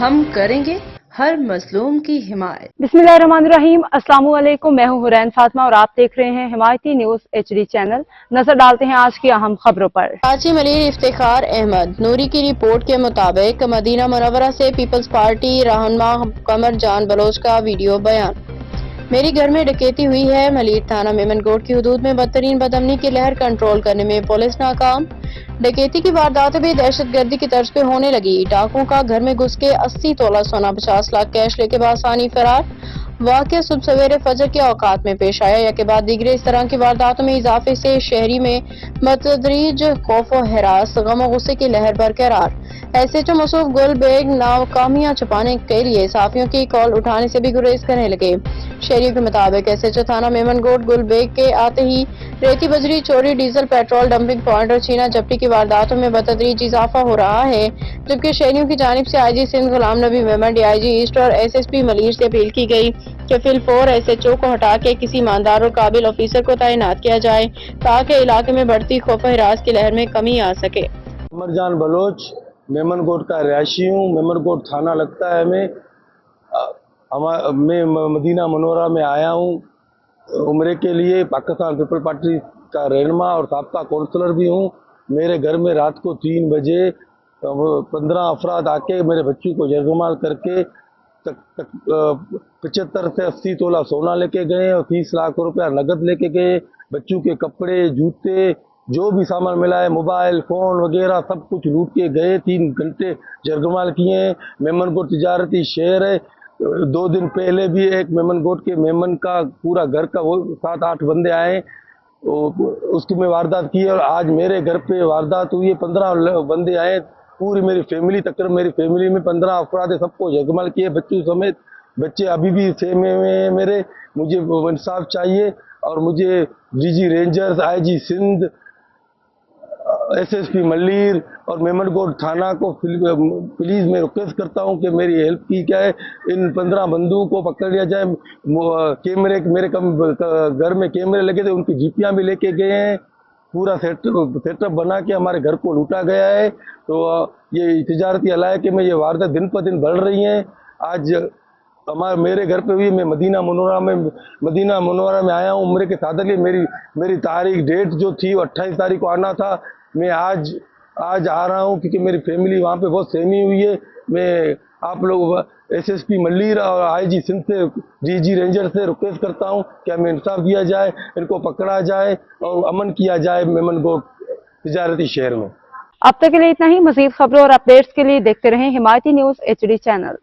हम करेंगे हर मजलूम की हिमायत। बिस्मिल्लाहिर्रहमानिर्रहीम। अस्सलाम वालेकुम। मैं हूं हुरैन फातिमा और आप देख रहे हैं हिमायती न्यूज HD चैनल। नजर डालते हैं आज की अहम खबरों पर। काजी मलिर इफ्तिखार अहमद नूरी की रिपोर्ट के मुताबिक मदीना मुनव्वरा से पीपल्स पार्टी रहनुमा कमर जान बलोच का वीडियो बयान। मेरी घर में डकैती हुई है। मलिर थाना मेमनकोट की हदूद में बदतरीन बदअमनी की लहर कंट्रोल करने में पुलिस नाकाम। डकैती की वारदातें भी दहशतगर्दी की तर्ज पे होने लगी। डाकुओं का घर में घुस के 80 तोला सोना 50 लाख कैश लेके बासानी फरार। वाक़या सुबह सवेरे फजर के औकात में पेश आया। या के बाद दीगरे इस तरह की वारदातों में इजाफे से शहरी में मतदरीज खौफ व हरास गम और गुस्से की लहर बरकरार। SHO मसूफ गुल बेग नाकामियां छुपाने के लिए साफियों की कॉल उठाने से भी गुरेज करने लगे। शहरियों के मुताबिक SHO थाना मेमनकोट गुल बेग के आते ही रेती बजरी चोरी डीजल पेट्रोल डंपिंग पॉइंट और छीना झपटी की वारदातों में बतदरीज इजाफा हो रहा है। जबकि शहरियों की जानिब से IG Sindh Ghulam Nabi Memon DIG east और SSP मलिर से अपील की गई कि फिलफौर SHO को हटा के किसी ईमानदार और काबिल ऑफिसर को तैनात किया जाए ताकि इलाके में बढ़ती खौफ हिरास की लहर में कमी आ सके। कमर जान बलोच मेमनकोट का रिहायशी हूँ। मेमनकोट थाना लगता है। मैं मदीना मुनव्वरा में आया हूँ उम्रे के लिए। पाकिस्तान पीपल पार्टी का रहनुमा और साबका काउंसलर भी हूँ। मेरे घर में रात को 3 बजे 15 अफराद आके मेरे बच्चों को जरगमाल करके 75 से 80 तोला सोना लेके गए और 30 लाख रुपया नगद लेके गए। बच्चों के कपड़े जूते जो भी सामान मिला है मोबाइल फ़ोन वगैरह सब कुछ लूट के गए। 3 घंटे जरगमाल किए। मेमनकोट तिजारती शहर है। 2 दिन पहले भी एक मेमनकोट के मेमन का पूरा घर का वो 7-8 बंदे आए उसकी में वारदात की है। और आज मेरे घर पे वारदात हुई है। 15 बंदे आए। पूरी मेरी फैमिली तकरीबन मेरी फैमिली में 15 अफराद है। सबको जगमल किए बच्चों समेत। बच्चे अभी भी खेमे में मेरे। मुझे इंसाफ चाहिए और मुझे DG Rangers IG Sindh SSP Malir और मेमनकोट थाना को प्लीज मैं रिक्वेस्ट करता हूं कि मेरी हेल्प की जाए। इन 15 बंदूकों को पकड़ लिया जाए। कैमरे मेरे घर में कैमरे लगे थे उनकी जीपियां भी लेके गए हैं। पूरा सेटअप बना के हमारे घर को लूटा गया है। तो ये तिजारती इलाके में ये वारदात दिन पर दिन बढ़ रही हैं। आज मेरे घर पे भी मैं मदीना मुनव्वरा में आया हूँ उम्रे के साथ लिए। मेरी तारीख डेट जो थी वो 28 तारीख को आना था। मैं आज आ रहा हूँ क्योंकि मेरी फैमिली वहाँ पे बहुत सहमी हुई है। मैं आप लोग SSP मलिर और IG सिंध से DG रेंजर से रिक्वेस्ट करता हूँ कि हमें इंसाफ दिया जाए, इनको पकड़ा जाए और अमन किया जाए मेमनकोट तिजारती शहर में। अब तक के लिए इतना ही। मजीद खबरों और अपडेट्स के लिए देखते रहें हिमायती न्यूज HD चैनल।